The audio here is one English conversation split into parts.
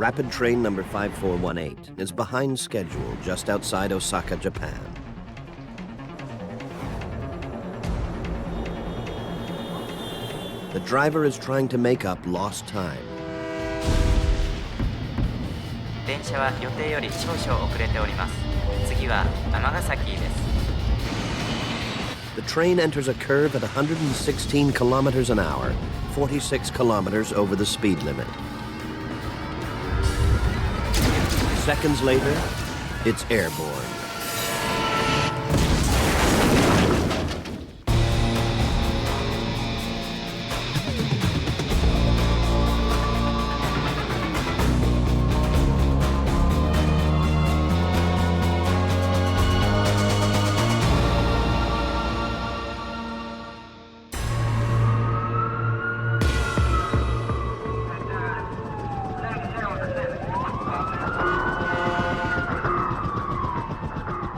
Rapid train number 5418 is behind schedule just outside Osaka, Japan. The driver is trying to make up lost time. 電車は予定より少々遅れております。次は尼崎です。 The train enters a curve at 116 kilometers an hour, 46 kilometers over the speed limit. Seconds later, it's airborne.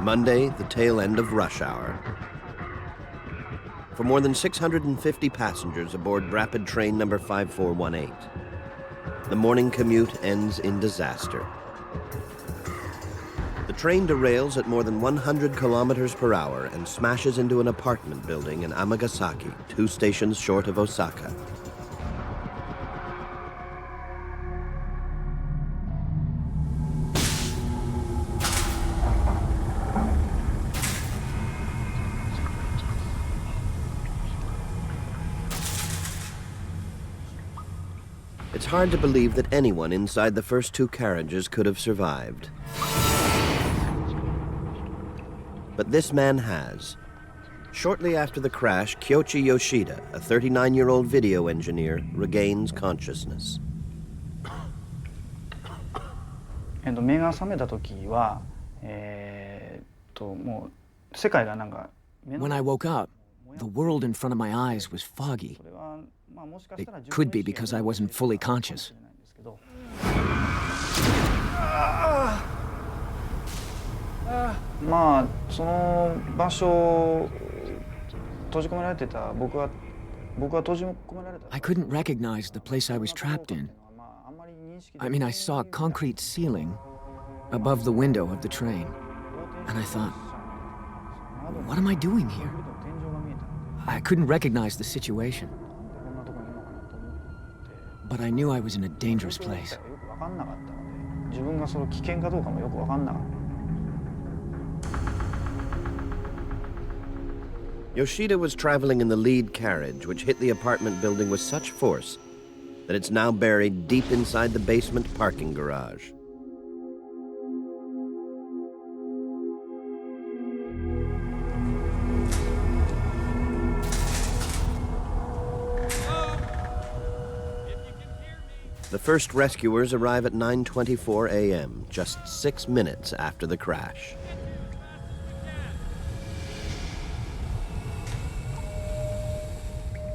Monday, the tail end of rush hour. For more than 650 passengers aboard rapid train number 5418, the morning commute ends in disaster. The train derails at more than 100 kilometers per hour and smashes into an apartment building in Amagasaki, 2 stations short of Osaka. It's hard to believe that anyone inside the first 2 carriages could have survived. But this man has. Shortly after the crash, Kyoichi Yoshida, a 39-year-old video engineer, regains consciousness. 目が覚めた時は、もう世界がなんか。When I woke up, the world in front of my eyes was foggy. It could be because I wasn't fully conscious. まあその場所閉じ込められてた僕は閉じ込められた。 I couldn't recognize the place I was trapped in. I mean, I saw a concrete ceiling above the window of the train, and I thought, what am I doing here? I couldn't recognize the situation. But I knew I was in a dangerous place. Yoshida was traveling in the lead carriage, which hit the apartment building with such force that it's now buried deep inside the basement parking garage. The first rescuers arrive at 9:24 a.m., just 6 minutes after the crash.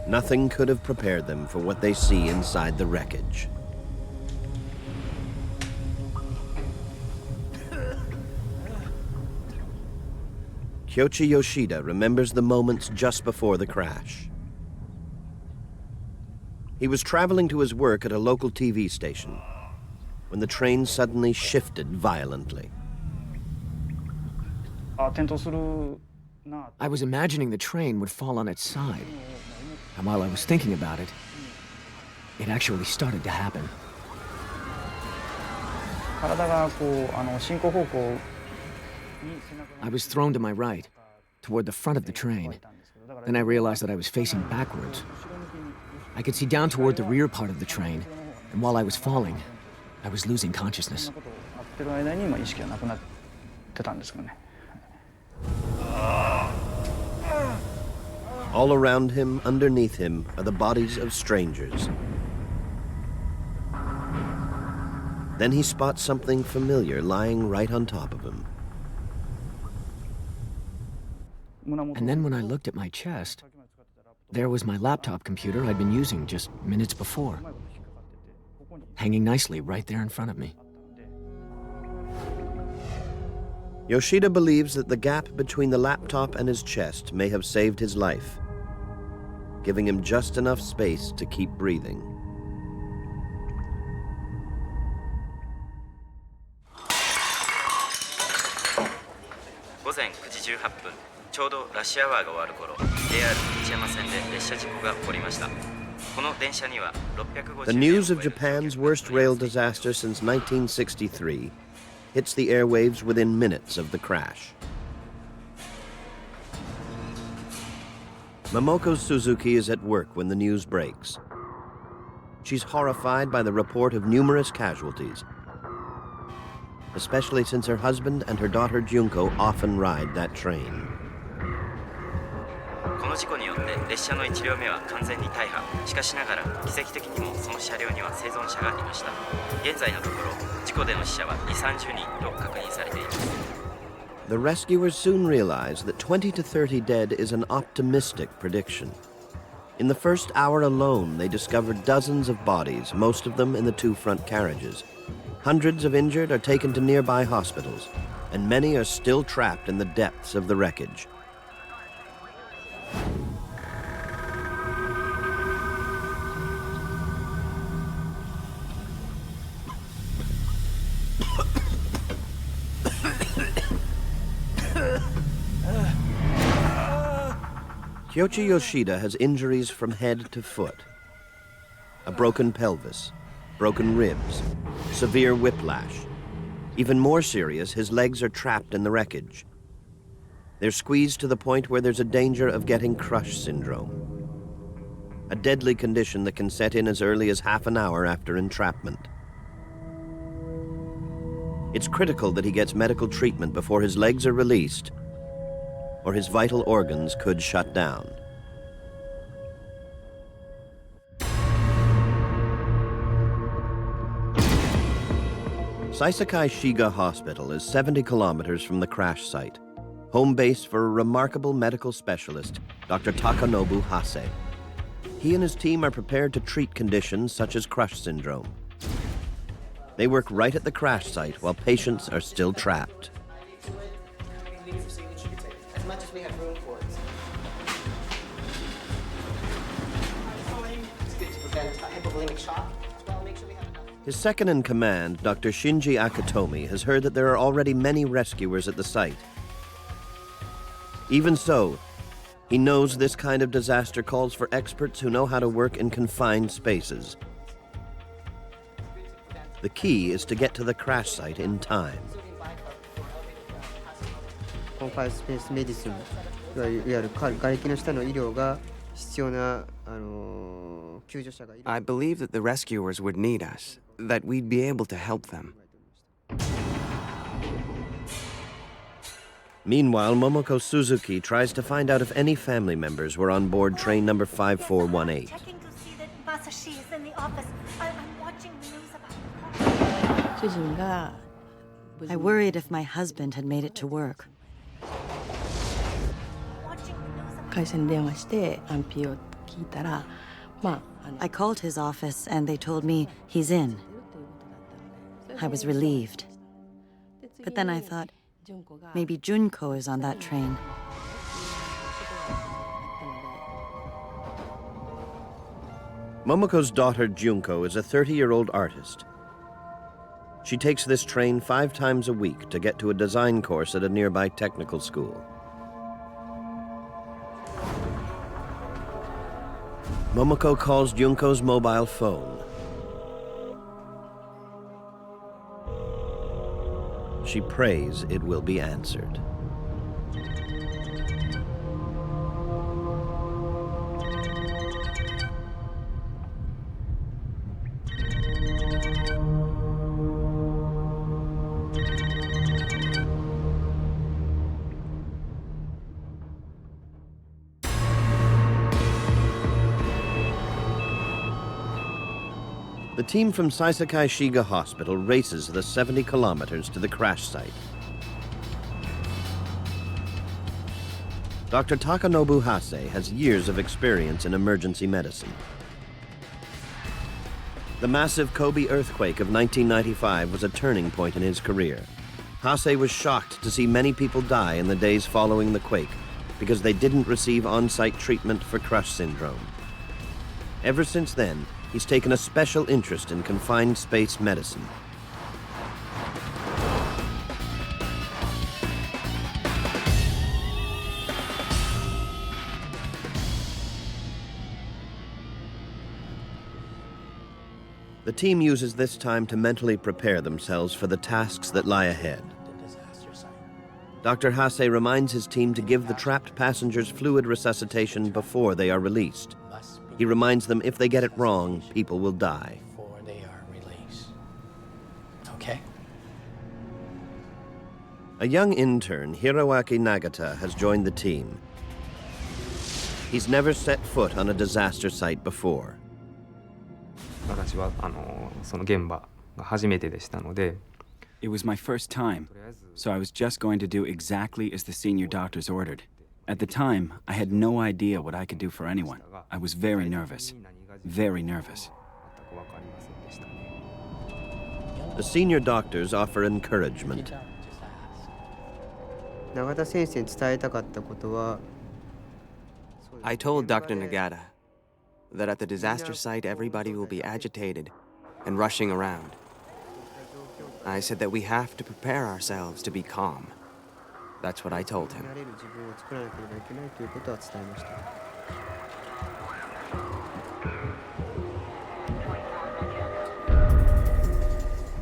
Nothing could have prepared them for what they see inside the wreckage. Kyoichi Yoshida remembers the moments just before the crash. He was traveling to his work at a local TV station when the train suddenly shifted violently. I was imagining the train would fall on its side. And while I was thinking about it, it actually started to happen. I was thrown to my right, toward the front of the train. Then I realized that I was facing backwards. I could see down toward the rear part of the train, and while I was falling, I was losing consciousness. All around him, underneath him, are the bodies of strangers. Then he spots something familiar lying right on top of him. And then when I looked at my chest, there was my laptop computer I'd been using just minutes before, hanging nicely right there in front of me. Yoshida believes that the gap between the laptop and his chest may have saved his life, giving him just enough space to keep breathing. 午前9時18分、ちょうどラッシュアワーが終わる頃、JR 市山線で列車事故が起こりました。この電車には650 The news of Japan's worst rail disaster since 1963 hits the airwaves within minutes of the crash. Momoko Suzuki is at work when the news breaks. She's horrified by the report of numerous casualties, especially since her husband and her daughter Junko often ride that train. この事故によって列車の1両目は完全に大破。しかしながら奇跡的にもその車両には生存者がいました。現在のところ事故での死者は2、30人と確認されています。The rescuers soon realize that 20 to 30 dead is an optimistic prediction. In the first hour alone, they discovered dozens of bodies, most of them in the two front carriages. Hundreds of injured are taken to nearby hospitals, and many are still trapped in the depths of the wreckage. Kyoichi Yoshida has injuries from head to foot. A broken pelvis, broken ribs, severe whiplash. Even more serious, his legs are trapped in the wreckage. They're squeezed to the point where there's a danger of getting crush syndrome, a deadly condition that can set in as early as half an hour after entrapment. It's critical that he gets medical treatment before his legs are released, or his vital organs could shut down. Saisakai Shiga Hospital is 70 kilometers from the crash site, home base for a remarkable medical specialist, Dr. Takanobu Hase. He and his team are prepared to treat conditions such as crush syndrome. They work right at the crash site while patients are still trapped. As much as we have room for it. It's good to prevent hypovolemic shock. As well, make sure we have enough. His second-in-command, Dr. Shinji Akatomi, has heard that there are already many rescuers at the site. Even so, he knows this kind of disaster calls for experts who know how to work in confined spaces. The key is to get to the crash site in time. コンファインスペースメディスン、いわゆる瓦礫の下の医療が必要な救助者がいる。 I believe that the rescuers would need us, that we'd be able to help them. Meanwhile, Momoko Suzuki tries to find out if any family members were on board train number 5418. Checking to see that Masashi is in the office. I'm watching the news about I worried if my husband had made it to work. I called his office and they told me he's in. I was relieved. But then I thought, maybe Junko is on that train. Momoko's daughter Junko is a 30-year-old artist. She takes this train 5 times a week to get to a design course at a nearby technical school. Momoko calls Junko's mobile phone. She prays it will be answered. The team from Saisakai Shiga Hospital races the 70 kilometers to the crash site. Dr. Takanobu Hase has years of experience in emergency medicine. The massive Kobe earthquake of 1995 was a turning point in his career. Hase was shocked to see many people die in the days following the quake because they didn't receive on-site treatment for crush syndrome. Ever since then, he's taken a special interest in confined space medicine. The team uses this time to mentally prepare themselves for the tasks that lie ahead. Dr. Hase reminds his team to give the trapped passengers fluid resuscitation before they are released. He reminds them if they get it wrong, people will die. Before they are released. Okay? A young intern, Hiroaki Nagata, has joined the team. He's never set foot on a disaster site before. 私はその現場が初めてでしたので It was my first time, so I was just going to do exactly as the senior doctors ordered. At the time, I had no idea what I could do for anyone. I was very nervous. Very nervous. The senior doctors offer encouragement. 永田先生に伝えたかったことは I told Dr. Nagata that at the disaster site everybody will be agitated and rushing around. I said that we have to prepare ourselves to be calm. That's what I told him. 慣れる自分を作らなければいけないということは伝えまし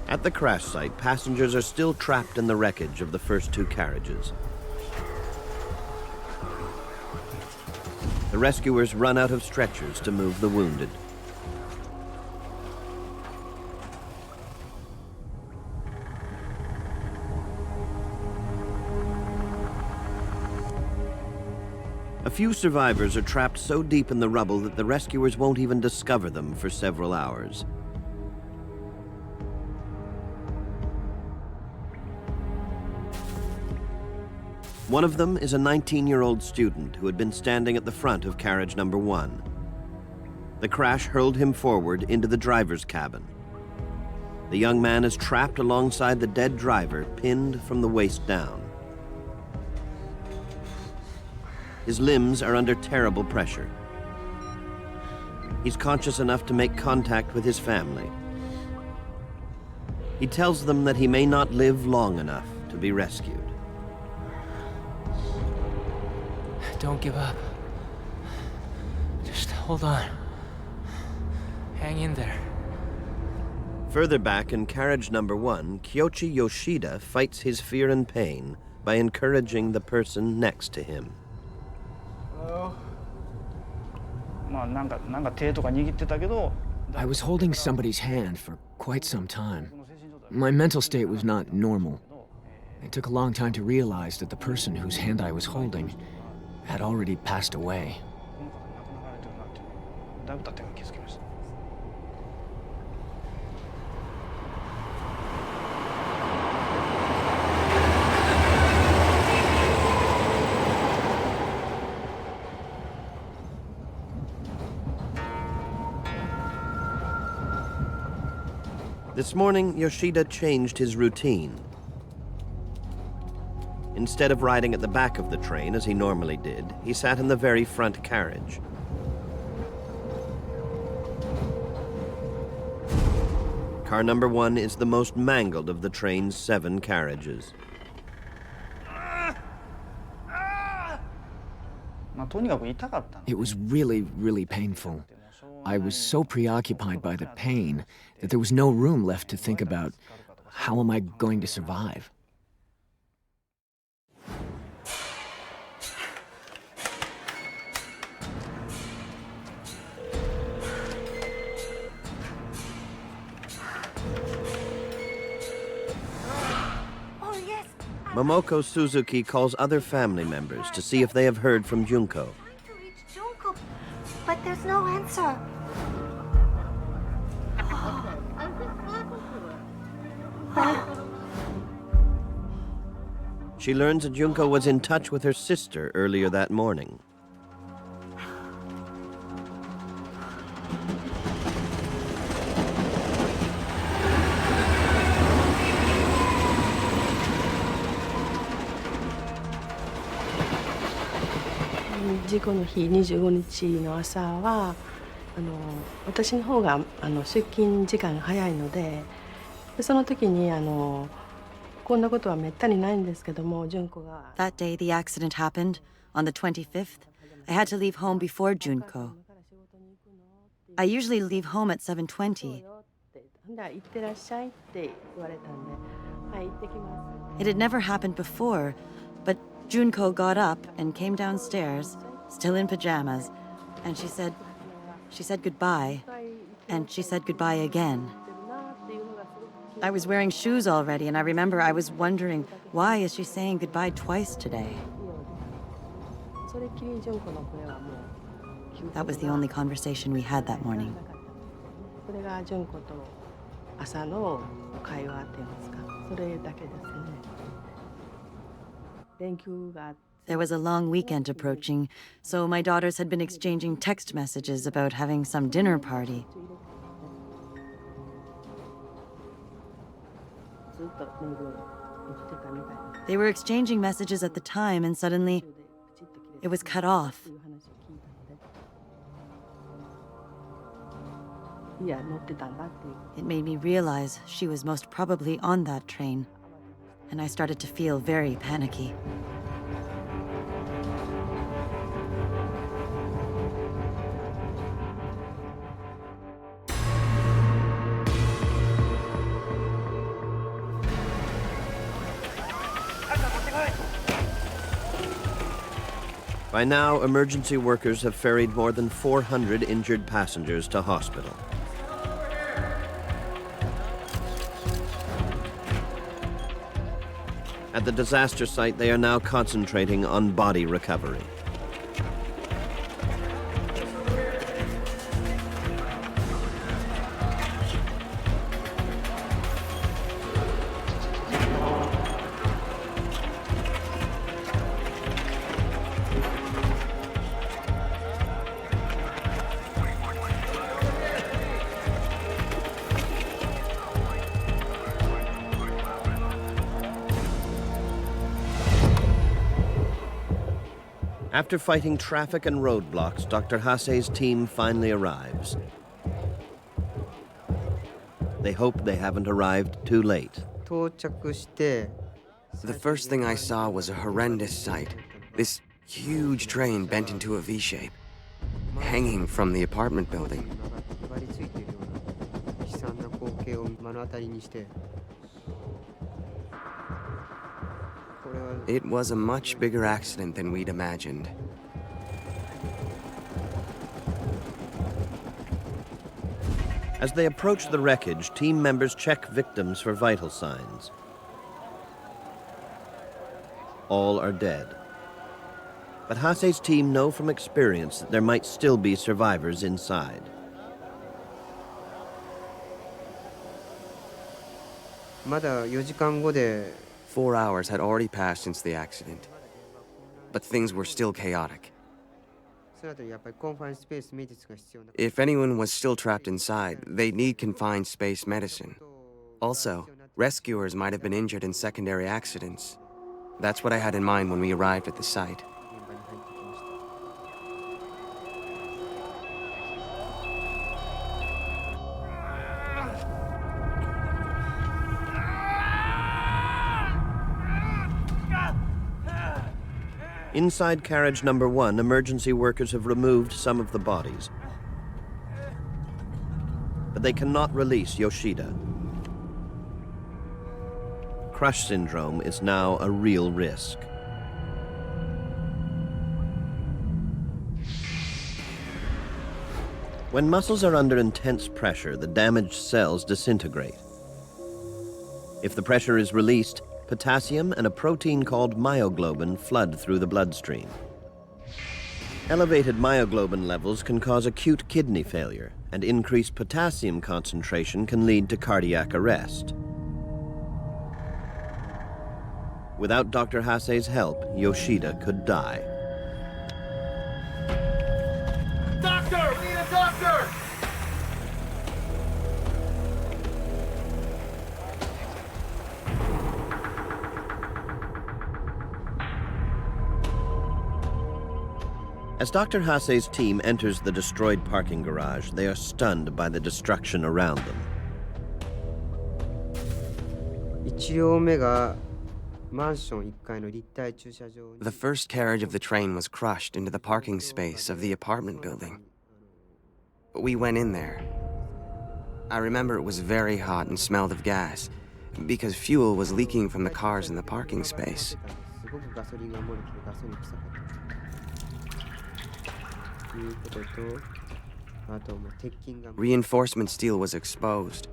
た。 At the crash site, passengers are still trapped in the wreckage of the first two carriages. The rescuers run out of stretchers to move the wounded. A few survivors are trapped so deep in the rubble that the rescuers won't even discover them for several hours. One of them is a 19-year-old student who had been standing at the front of carriage number 1. The crash hurled him forward into the driver's cabin. The young man is trapped alongside the dead driver, pinned from the waist down. His limbs are under terrible pressure. He's conscious enough to make contact with his family. He tells them that he may not live long enough to be rescued. Don't give up. Just hold on. Hang in there. Further back in carriage number 1, Kyoichi Yoshida fights his fear and pain by encouraging the person next to him. I was holding somebody's hand for quite some time. My mental state was not normal. It took a long time to realize that the person whose hand I was holding had already passed away. This morning, Yoshida changed his routine. Instead of riding at the back of the train, as he normally did, he sat in the very front carriage. Car number 1 is the most mangled of the train's 7 carriages. It was really, really painful. I was so preoccupied by the pain that there was no room left to think about how am I going to survive. Momoko Suzuki calls other family members to see if they have heard from Junko. To reach Junko, but there's no answer. She learns that Junko was in touch with her sister earlier that morning. The 事故の日25日の朝は私の方が出勤時間が早いので、その時にこんなことはめったにないんですけども、純子が That day the accident happened, on the 25th, I had to leave home before Junko. I usually leave home at 7:20, It had never happened before, but Junko got up and came downstairs, still in pajamas, and she said goodbye, and she said goodbye again. I was wearing shoes already, and I remember I was wondering, why is she saying goodbye twice today? That was the only conversation we had that morning. There was a long weekend approaching, so my daughters had been exchanging text messages about having some dinner party. They were exchanging messages at the time, and suddenly it was cut off. It made me realize she was most probably on that train, and I started to feel very panicky. By now, emergency workers have ferried more than 400 injured passengers to hospital. At the disaster site, they are now concentrating on body recovery. After fighting traffic and roadblocks, Dr. Hase's team finally arrives. They hope they haven't arrived too late. The first thing I saw was a horrendous sight. This huge train bent into a V-shape, hanging from the apartment building. It was a much bigger accident than we'd imagined. As they approach the wreckage, team members check victims for vital signs. All are dead. But Hase's team know from experience that there might still be survivors inside. "4 hours had already passed since the accident, but things were still chaotic. If anyone was still trapped inside, they'd need confined space medicine. Also, rescuers might have been injured in secondary accidents. That's what I had in mind when we arrived at the site." Inside carriage number 1, emergency workers have removed some of the bodies. But they cannot release Yoshida. Crush syndrome is now a real risk. When muscles are under intense pressure, the damaged cells disintegrate. If the pressure is released, potassium and a protein called myoglobin flood through the bloodstream. Elevated myoglobin levels can cause acute kidney failure, and increased potassium concentration can lead to cardiac arrest. Without Dr. Hase's help, Yoshida could die. Doctor! We need a doctor! As Dr. Hase's team enters the destroyed parking garage, they are stunned by the destruction around them. The first carriage of the train was crushed into the parking space of the apartment building. We went in there. I remember it was very hot and smelled of gas, because fuel was leaking from the cars in the parking space. Reinforcement steel was exposed,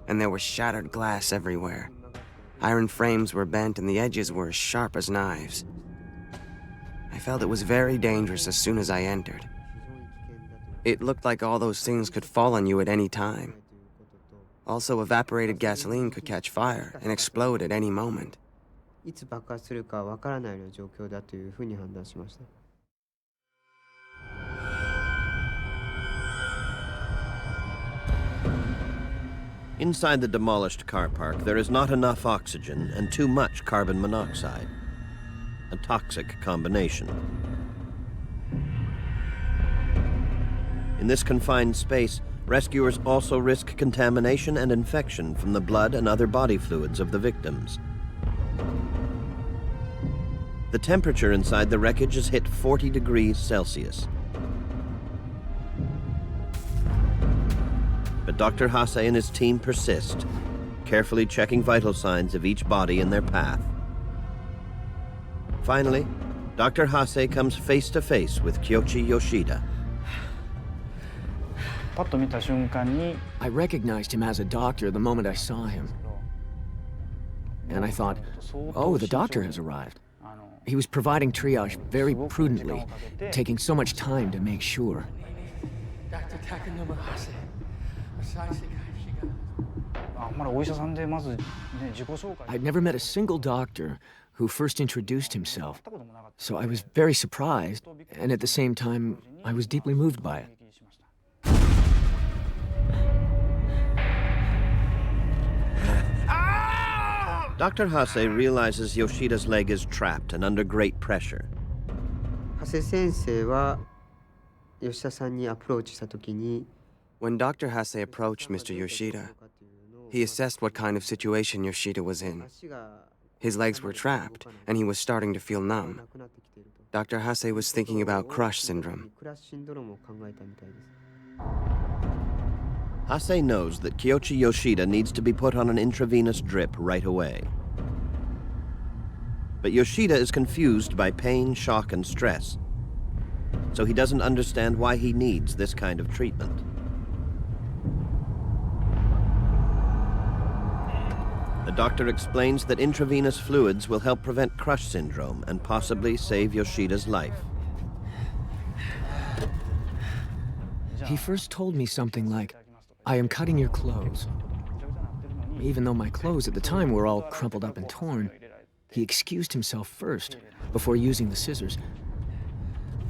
and there was shattered glass everywhere. Iron frames were bent and the edges were as sharp as knives. I felt it was very dangerous as soon as I entered. It looked like all those things could fall on you at any time. Also, evaporated gasoline could catch fire and explode at any moment. Inside the demolished car park, there is not enough oxygen and too much carbon monoxide. A toxic combination. In this confined space, rescuers also risk contamination and infection from the blood and other body fluids of the victims. The temperature inside the wreckage has hit 40 degrees Celsius. But Dr. Hase and his team persist, carefully checking vital signs of each body in their path. Finally, Dr. Hase comes face to face with Kyoichi Yoshida. I recognized him as a doctor the moment I saw him. And I thought, oh, the doctor has arrived. He was providing triage very prudently, taking so much time to make sure. I'd never met a single doctor who first introduced himself, so I was very surprised, and at the same time, I was deeply moved by it. Dr. Hase realizes Yoshida's leg is trapped and under great pressure. When Dr. Hase approached Mr. Yoshida, he assessed what kind of situation Yoshida was in. His legs were trapped, and he was starting to feel numb. Dr. Hase was thinking about crush syndrome. Hase knows that Kyoichi Yoshida needs to be put on an intravenous drip right away. But Yoshida is confused by pain, shock, and stress, so he doesn't understand why he needs this kind of treatment. The doctor explains that intravenous fluids will help prevent crush syndrome and possibly save Yoshida's life. He first told me something like, "I am cutting your clothes." Even though my clothes at the time were all crumpled up and torn, he excused himself first before using the scissors.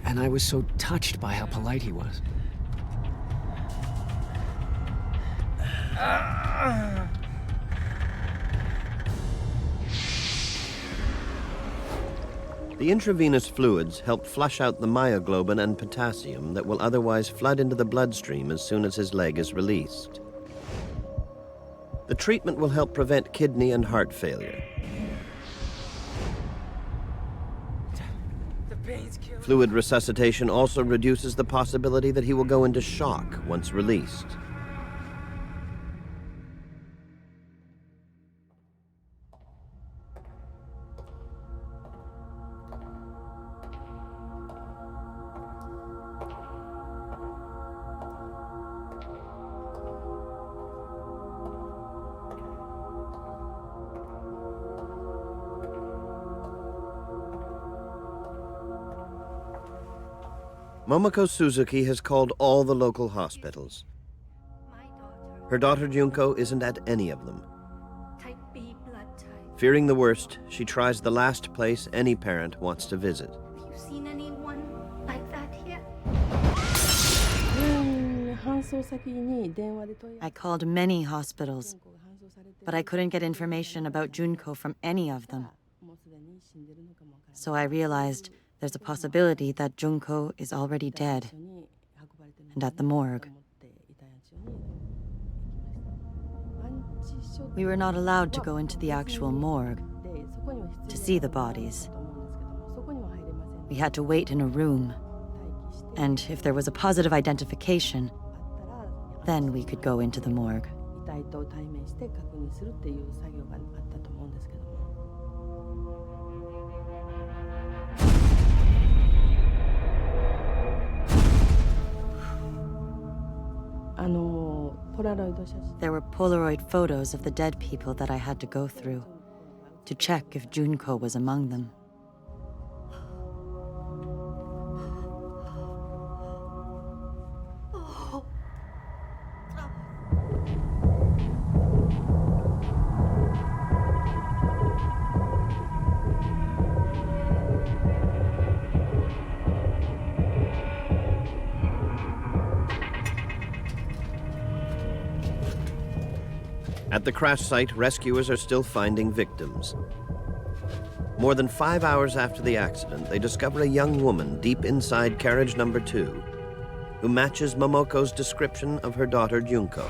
And I was so touched by how polite he was. The intravenous fluids help flush out the myoglobin and potassium that will otherwise flood into the bloodstream as soon as his leg is released. The treatment will help prevent kidney and heart failure. Fluid resuscitation also reduces the possibility that he will go into shock once released. Momoko Suzuki has called all the local hospitals. Her daughter Junko isn't at any of them. Type B blood type. Fearing the worst, she tries the last place any parent wants to visit. Have you seen anyone like that here? I called many hospitals, but I couldn't get information about Junko from any of them. So I realized there's a possibility that Junko is already dead and at the morgue. We were not allowed to go into the actual morgue to see the bodies. We had to wait in a room, and if there was a positive identification, Then we could go into the morgue. 遺体と対面して確認するっていう作業があったと思うんですけども。There were Polaroid photos of the dead people that I had to go through to check if Junko was among them. At the crash site, rescuers are still finding victims. More than 5 hours after the accident, they discover a young woman deep inside carriage number 2 who matches Momoko's description of her daughter Junko.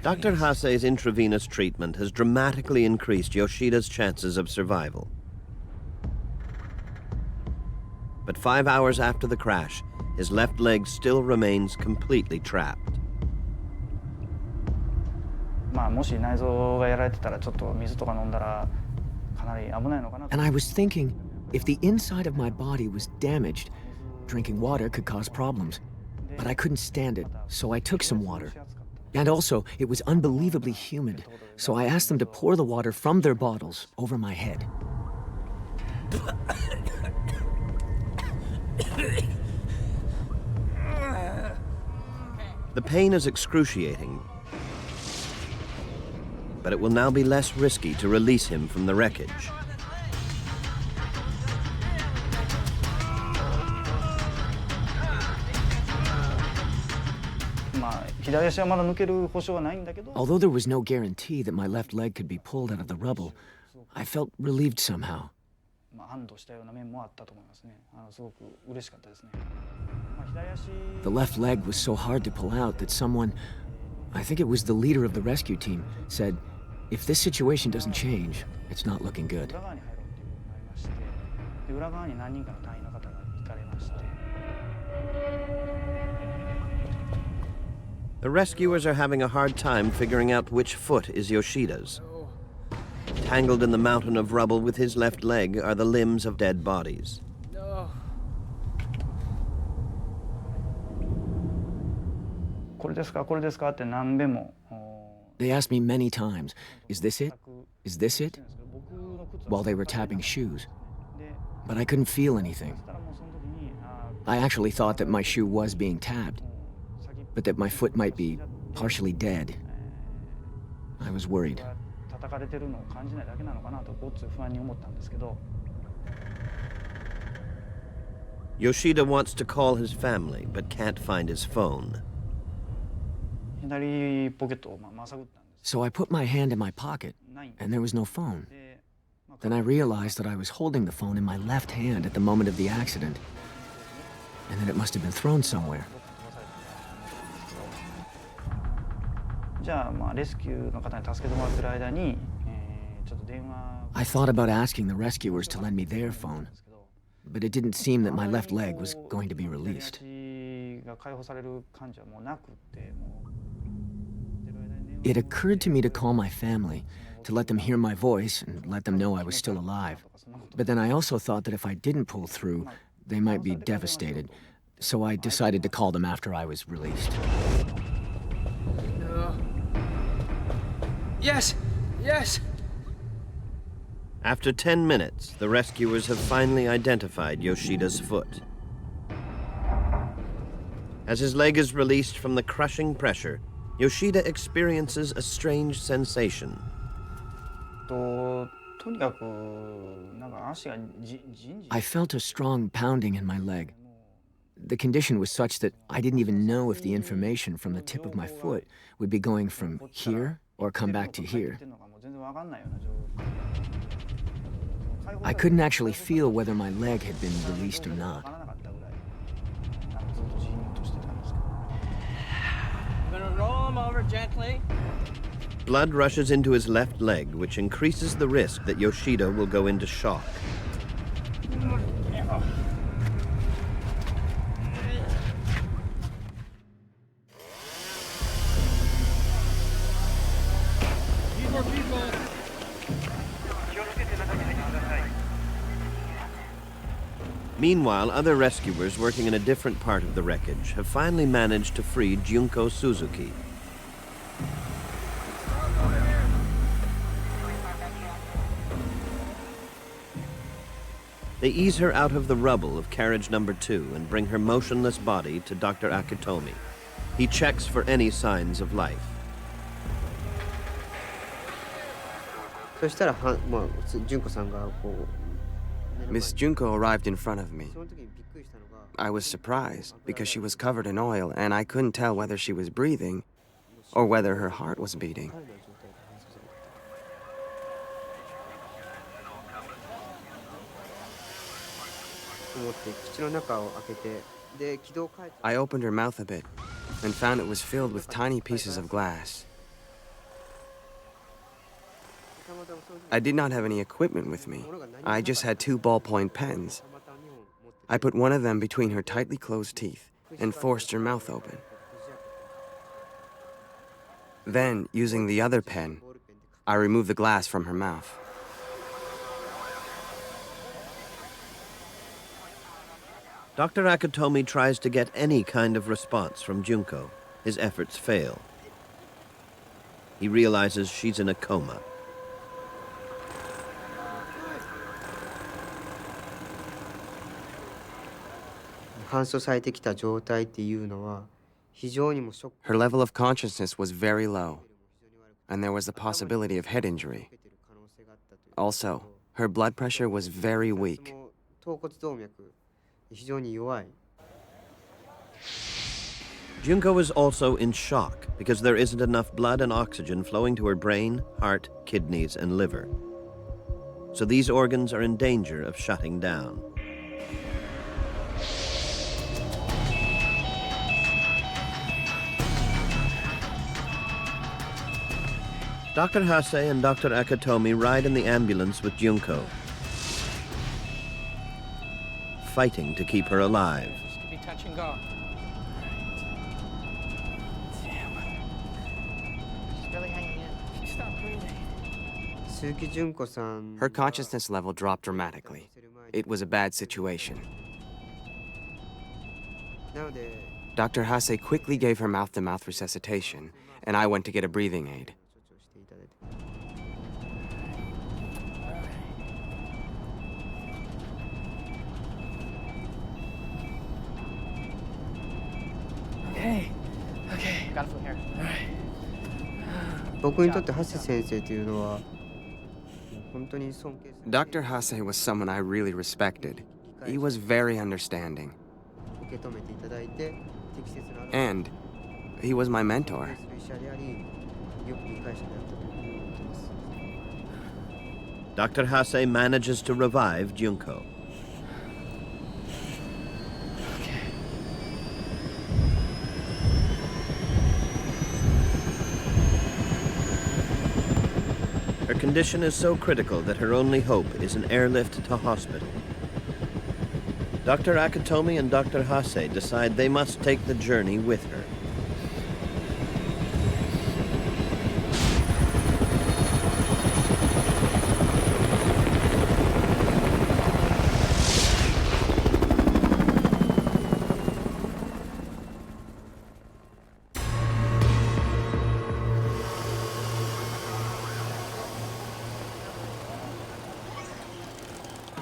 Dr. Hase's intravenous treatment has dramatically increased Yoshida's chances of survival. But 5 hours after the crash, his left leg still remains completely trapped. And I was thinking, if the inside of my body was damaged, drinking water could cause problems. But I couldn't stand it, so I took some water. And also, it was unbelievably humid, so I asked them to pour the water from their bottles over my head. The pain is excruciating, but it will now be less risky to release him from the wreckage. Although there was no guarantee that my left leg could be pulled out of the rubble, I felt relieved somehow. The left leg was so hard to pull out that someone, I think it was the leader of the rescue team, said, "If this situation doesn't change, it's not looking good." The rescuers are having a hard time figuring out which foot is Yoshida's. Tangled in the mountain of rubble with his left leg are the limbs of dead bodies. They asked me many times, "Is this it? Is this it?" while they were tapping shoes. But I couldn't feel anything. I actually thought that my shoe was being tapped, but that my foot might be partially dead. I was worried. Yoshida wants to call his family, but can't find his phone. So I put my hand in my pocket, and there was no phone. Then I realized that I was holding the phone in my left hand at the moment of the accident, and that it must have been thrown somewhere. I thought about asking the rescuers to lend me their phone, but it didn't seem that my left leg was going to be released. It occurred to me to call my family, to let them hear my voice and let them know I was still alive. But then I also thought that if I didn't pull through, they might be devastated. So I decided to call them after I was released. Yes! Yes! After 10 minutes, the rescuers have finally identified Yoshida's foot. As his leg is released from the crushing pressure, Yoshida experiences a strange sensation. I felt a strong pounding in my leg. The condition was such that I didn't even know if the information from the tip of my foot would be going from here or come back to here. I couldn't actually feel whether my leg had been released or not. I'm gonna roll him over gently. Blood rushes into his left leg, which increases the risk that Yoshida will go into shock. Meanwhile, other rescuers working in a different part of the wreckage have finally managed to free Junko Suzuki. They ease her out of the rubble of carriage number 2 and bring her motionless body to Dr. Akitomi. He checks for any signs of life. Miss Junko arrived in front of me. I was surprised because she was covered in oil and I couldn't tell whether she was breathing or whether her heart was beating. I opened her mouth a bit and found it was filled with tiny pieces of glass. I did not have any equipment with me. I just had 2 ballpoint pens. I put one of them between her tightly closed teeth and forced her mouth open. Then, using the other pen, I removed the glass from her mouth. Dr. Akitomi tries to get any kind of response from Junko. His efforts fail. He realizes she's in a coma. Her level of consciousness was very low, and there was the possibility of head injury. Also, her blood pressure was very weak. Junko is also in shock because there isn't enough blood and oxygen flowing to her brain, heart, kidneys, and liver. So these organs are in danger of shutting down. Dr. Hase and Dr. Akitomi ride in the ambulance with Junko, fighting to keep her alive. This could be touch and go. Damn. She's really hanging in. She stopped breathing. Her consciousness level dropped dramatically. It was a bad situation. Dr. Hase quickly gave her mouth-to-mouth resuscitation, and I went to get a breathing aid. Okay, got it from here. All right. Dr. Hase was someone I really respected. He was very understanding. And he was my mentor. Dr. Hase manages to revive Junko. Her condition is so critical that her only hope is an airlift to hospital. Dr. Akitomi and Dr. Hase decide they must take the journey with her.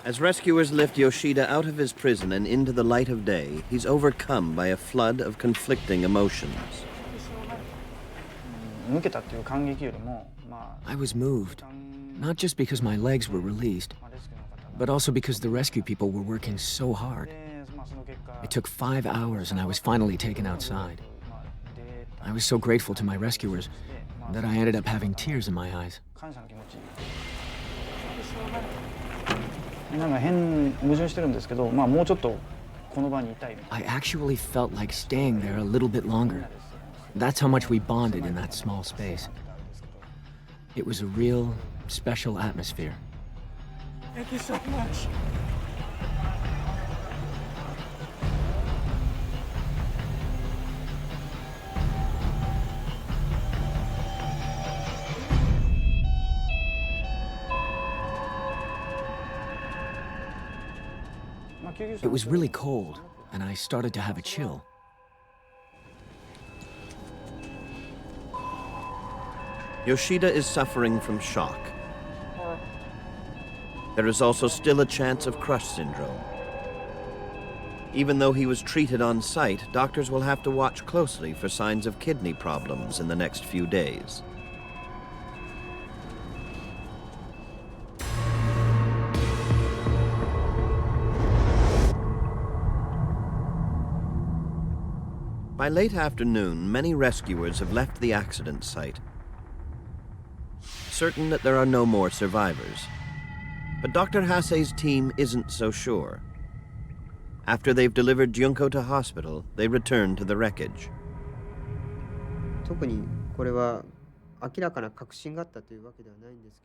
As rescuers lift Yoshida out of his prison and into the light of day, he's overcome by a flood of conflicting emotions. I was moved, Not just because my legs were released, but also because the rescue people were working so hard. It took 5 hours and I was finally taken outside. I was so grateful to my rescuers that I ended up having tears in my eyes. I actually felt like staying there a little bit longer. That's how much we bonded in that small space. It was a real, special atmosphere. Thank you so much. It was really cold, and I started to have a chill. Yoshida is suffering from shock. There is also still a chance of crush syndrome. Even though he was treated on site, doctors will have to watch closely for signs of kidney problems in the next few days. By late afternoon, many rescuers have left the accident site, certain that there are no more survivors. But Dr. Hase's team isn't so sure. After they've delivered Junko to hospital, they return to the wreckage.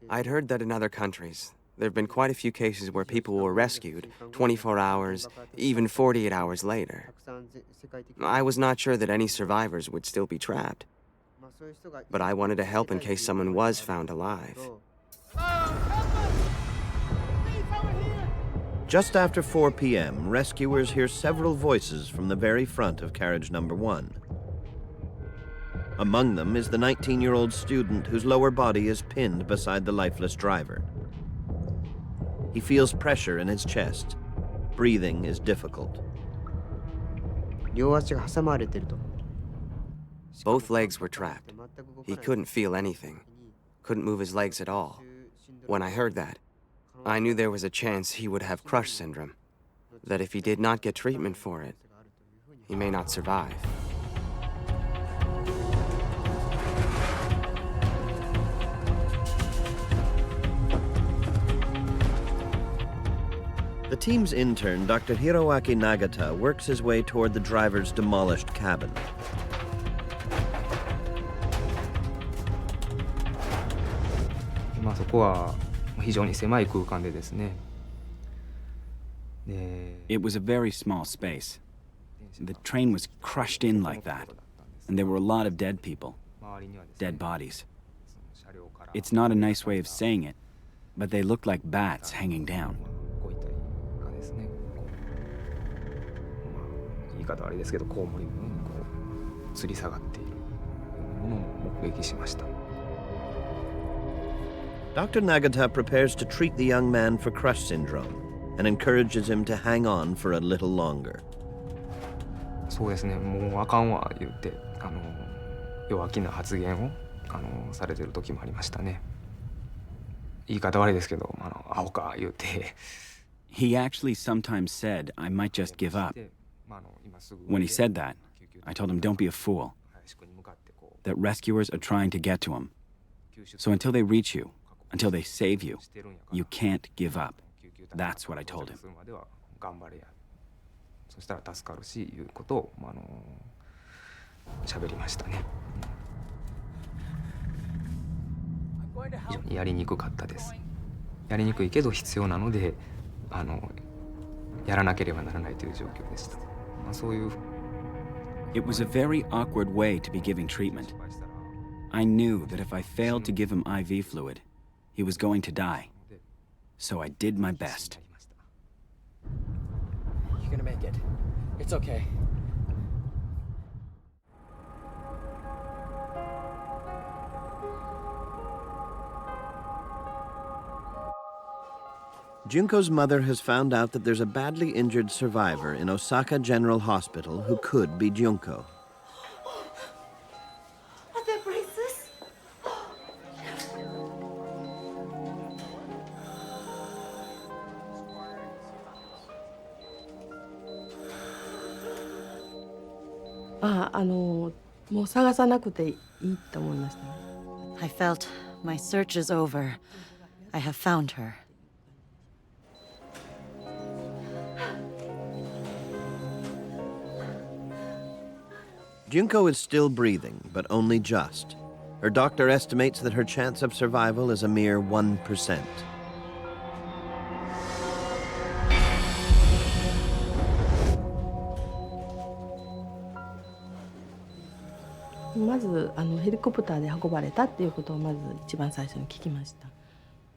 I'd heard that in other countries, there have been quite a few cases where people were rescued 24 hours, even 48 hours later. I was not sure that any survivors would still be trapped, but I wanted to help in case someone was found alive. Just after 4 p.m., rescuers hear several voices from the very front of carriage number 1. Among them is the 19-year-old student whose lower body is pinned beside the lifeless driver. He feels pressure in his chest. Breathing is difficult. Both legs were trapped. He couldn't feel anything, couldn't move his legs at all. When I heard that, I knew there was a chance he would have crush syndrome, that if he did not get treatment for it, he may not survive. The team's intern, Dr. Hiroaki Nagata, works his way toward the driver's demolished cabin. It was a very small space. The train was crushed in like that, and there were a lot of dead people, dead bodies. It's not a nice way of saying it, but they looked like bats hanging down. Dr. Nagata prepares to treat the young man for crush syndrome and encourages him to hang on for a little longer. He actually sometimes said I might just give up. When he said that, I told him don't be a fool, that rescuers are trying to get to him. So until they reach you, until they save you, you can't give up. That's what I told him. It was a very awkward way to be giving treatment. I knew that if I failed to give him IV fluid, he was going to die. So I did my best. You're gonna make it. It's okay. Junko's mother has found out that there's a badly injured survivor in Osaka General Hospital who could be Junko. Are there braces? もう探さなくていいと思いましたね。I felt my search is over. I have found her. Junko is still breathing, but only just. Her doctor estimates that her chance of survival is a mere 1%. The まずヘリコプターで運ばれたっていうことをまず一番最初に聞きました。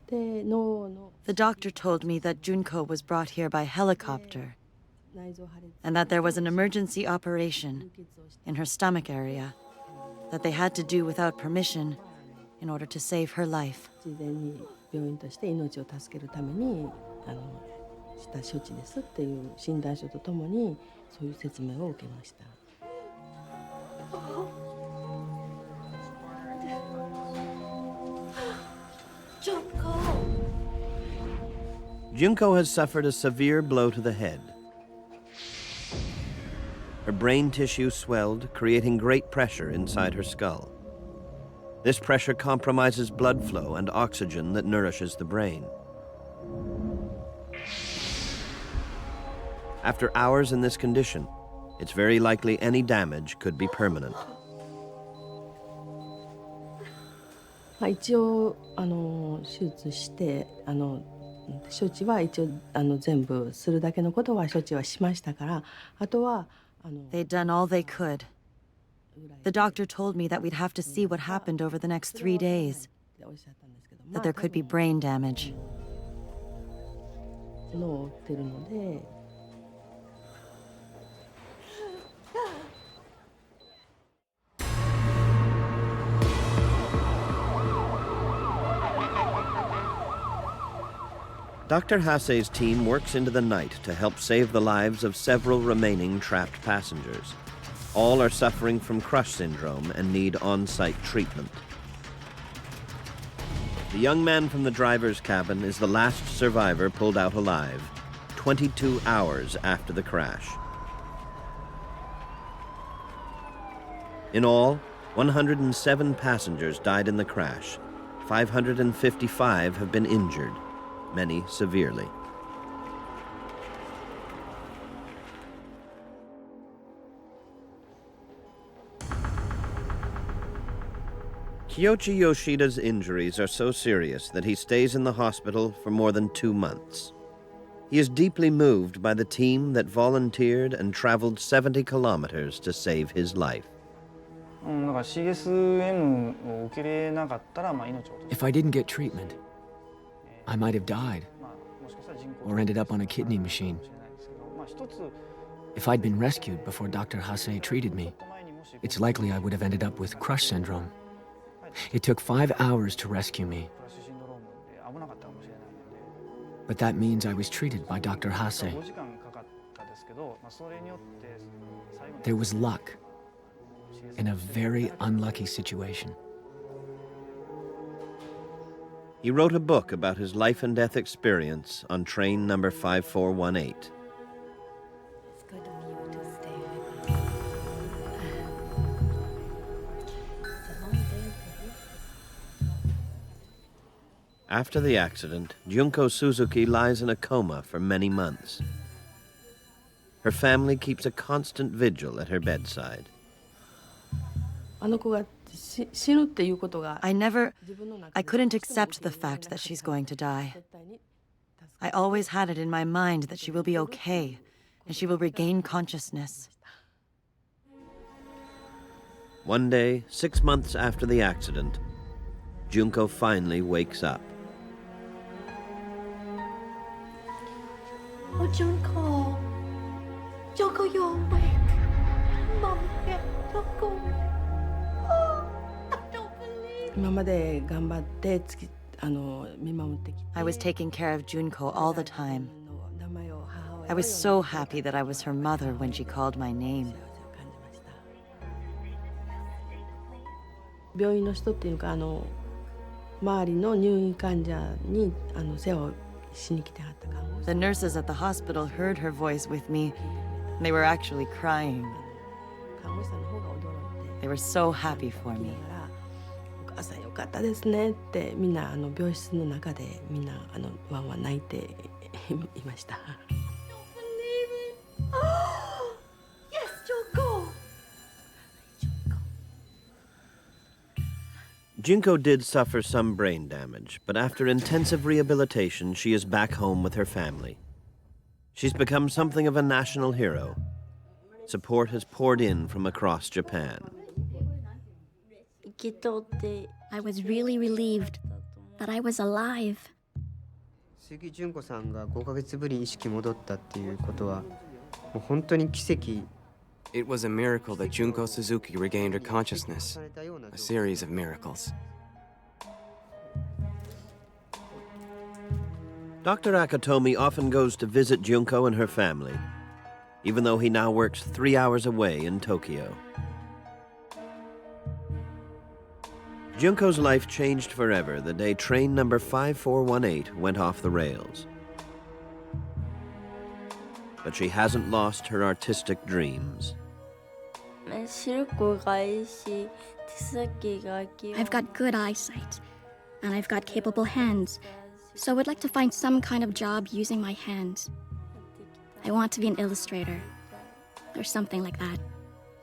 で、The doctor told me that Junko was brought here by helicopter, and that there was an emergency operation in her stomach area that they had to do without permission in order to save her life. 事前に病院として命を助けるためにした処置ですっていう診断書とともにそういう説明を受けました。Junko has suffered a severe blow to the head. Her brain tissue swelled, creating great pressure inside her skull. This pressure compromises blood flow and oxygen that nourishes the brain. After hours in this condition, it's very likely any damage could be permanent. 一応手術して処置は一応全部するだけのことは処置はしましたから、あとはThey'd done all they could. The doctor told me that we'd have to see what happened over the next 3 days, that there could be brain damage. 脳を打ってるので。Dr. Hase's team works into the night to help save the lives of several remaining trapped passengers. All are suffering from crush syndrome and need on-site treatment. The young man from the driver's cabin is the last survivor pulled out alive, 22 hours after the crash. In all, 107 passengers died in the crash. 555 have been injured, many severely. Kyoichi Yoshida's injuries are so serious that he stays in the hospital for more than 2 months. He is deeply moved by the team that volunteered and traveled 70 kilometers to save his life. If I didn't get treatment, I might have died or ended up on a kidney machine. If I'd been rescued before Dr. Hase treated me, it's likely I would have ended up with crush syndrome. It took 5 hours to rescue me. But that means I was treated by Dr. Hase. There was luck in a very unlucky situation. He wrote a book about his life and death experience on train number 5418. It's good of you to stay with me. It's a long day for you. After the accident, Junko Suzuki lies in a coma for many months. Her family keeps a constant vigil at her bedside. I couldn't accept the fact that she's going to die. I always had it in my mind that she will be okay and she will regain consciousness. One day, 6 months after the accident, Junko finally wakes up. Oh, Junko. Junko, you're awake. Mom, yeah, Junko. I was taking care of Junko all the time. I was so happy that I was her mother when she called my name. The nurses at the hospital heard her voice with me. They were actually crying. They were so happy for me. お母さんよかったですねってみんな病室の中でみんなワンワン泣いていました。Yes, Junko! Junko did suffer some brain damage, but after intensive rehabilitation, she is back home with her family. She's become something of a national hero. Support has poured in from across Japan. I was really relieved that I was alive. 鈴木純子さんが5ヶ月ぶりに意識戻ったっていうことはもう本当に奇跡。 It was a miracle that Junko Suzuki regained her consciousness. A series of miracles. Dr. Akatomi often goes to visit Junko and her family, even though he now works 3 hours away in Tokyo. Junko's life changed forever the day train number 5418 went off the rails. But she hasn't lost her artistic dreams. I've got good eyesight, and I've got capable hands, so I would like to find some kind of job using my hands. I want to be an illustrator, or something like that.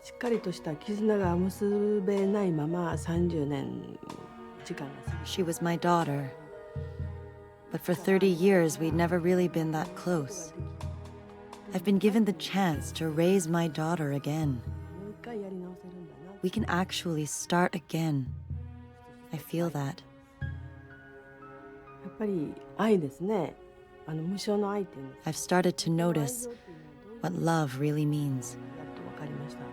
しっかりとした絆が結べないまま30年時間が過ぎ She was my daughter. But for 30 years, we'd never really been that close. I've been given the chance to raise my daughter again. We can actually start again. I feel that. やっぱり愛ですね。無償の愛っていうんです。 I've started to notice what love really means. やっと分かりました。